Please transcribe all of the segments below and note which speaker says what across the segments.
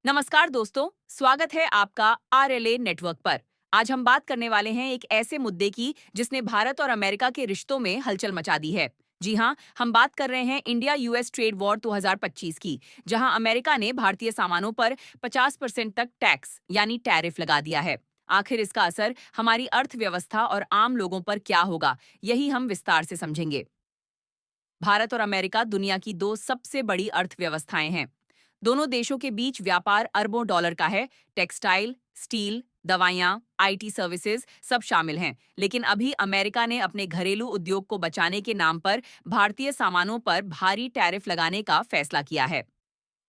Speaker 1: नमस्कार दोस्तों, स्वागत है आपका आरएलए नेटवर्क पर। आज हम बात करने वाले हैं एक ऐसे मुद्दे की जिसने भारत और अमेरिका के रिश्तों में हलचल मचा दी है। जी हाँ, हम बात कर रहे हैं इंडिया यूएस ट्रेड वॉर 2025 की, जहां अमेरिका ने भारतीय सामानों पर 50% तक टैक्स यानी टैरिफ लगा दिया है। आखिर इसका असर हमारी अर्थव्यवस्था और आम लोगों पर क्या होगा, यही हम विस्तार से समझेंगे। भारत और अमेरिका दुनिया की दो सबसे बड़ी अर्थव्यवस्थाएं हैं। दोनों देशों के बीच व्यापार अरबों डॉलर का है। टेक्सटाइल, स्टील, दवाइयां, आईटी सर्विसेज सब शामिल हैं। लेकिन अभी अमेरिका ने अपने घरेलू उद्योग को बचाने के नाम पर भारतीय सामानों पर भारी टैरिफ लगाने का फैसला किया है।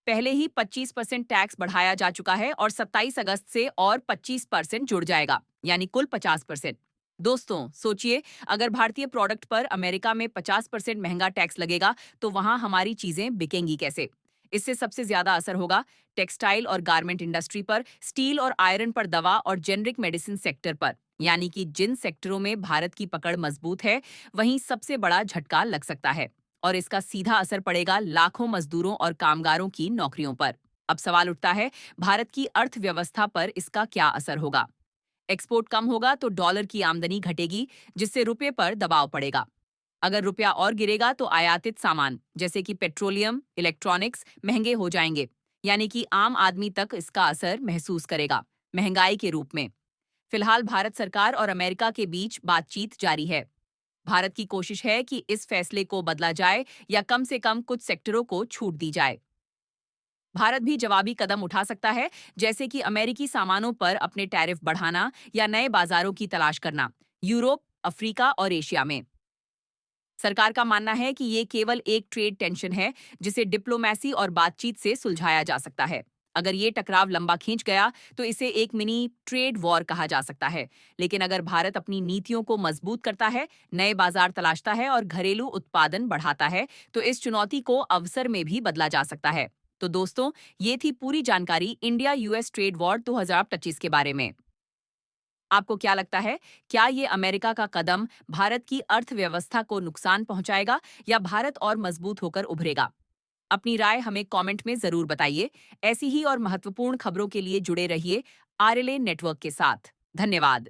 Speaker 1: पहले ही 25% टैक्स बढ़ाया जा चुका है और 27 अगस्त से और 25% जुड़ जाएगा, यानी कुल 50%। दोस्तों, सोचिए, अगर भारतीय प्रोडक्ट पर अमेरिका में 50% महंगा टैक्स लगेगा, तो वहां हमारी चीजें बिकेंगी कैसे? इससे सबसे ज्यादा असर होगा टेक्सटाइल और गारमेंट इंडस्ट्री पर, स्टील और आयरन पर, दवा और जेनरिक मेडिसिन सेक्टर पर। यानी कि जिन सेक्टरों में भारत की पकड़ मजबूत है, वहीं सबसे बड़ा झटका लग सकता है। और इसका सीधा असर पड़ेगा लाखों मजदूरों और कामगारों की नौकरियों पर। अब सवाल उठता है, भारत की अर्थव्यवस्था पर इसका क्या असर होगा? एक्सपोर्ट कम होगा तो डॉलर की आमदनी घटेगी, जिससे रुपये पर दबाव पड़ेगा। अगर रुपया और गिरेगा तो आयातित सामान जैसे कि पेट्रोलियम, इलेक्ट्रॉनिक्स महंगे हो जाएंगे, यानी कि आम आदमी तक इसका असर महसूस करेगा, महंगाई के रूप में। फिलहाल भारत सरकार और अमेरिका के बीच बातचीत जारी है। भारत की कोशिश है कि इस फैसले को बदला जाए या कम से कम कुछ सेक्टरों को छूट दी जाए। भारत भी जवाबी कदम उठा सकता है, जैसे कि अमेरिकी सामानों पर अपने टैरिफ बढ़ाना या नए बाजारों की तलाश करना, यूरोप, अफ्रीका और एशिया में। सरकार का मानना है कि ये केवल एक ट्रेड टेंशन है, जिसे डिप्लोमेसी और बातचीत से सुलझाया जा सकता है। अगर ये टकराव लंबा खींच गया तो इसे एक मिनी ट्रेड वॉर कहा जा सकता है। लेकिन अगर भारत अपनी नीतियों को मजबूत करता है, नए बाजार तलाशता है और घरेलू उत्पादन बढ़ाता है, तो इस चुनौती को अवसर में भी बदला जा सकता है। तो दोस्तों, ये थी पूरी जानकारी इंडिया यूएस ट्रेड वॉर 2025 के बारे में। आपको क्या लगता है, क्या ये अमेरिका का कदम भारत की अर्थव्यवस्था को नुकसान पहुंचाएगा या भारत और मजबूत होकर उभरेगा? अपनी राय हमें कमेंट में जरूर बताइए। ऐसी ही और महत्वपूर्ण खबरों के लिए जुड़े रहिए आरएलए नेटवर्क के साथ। धन्यवाद।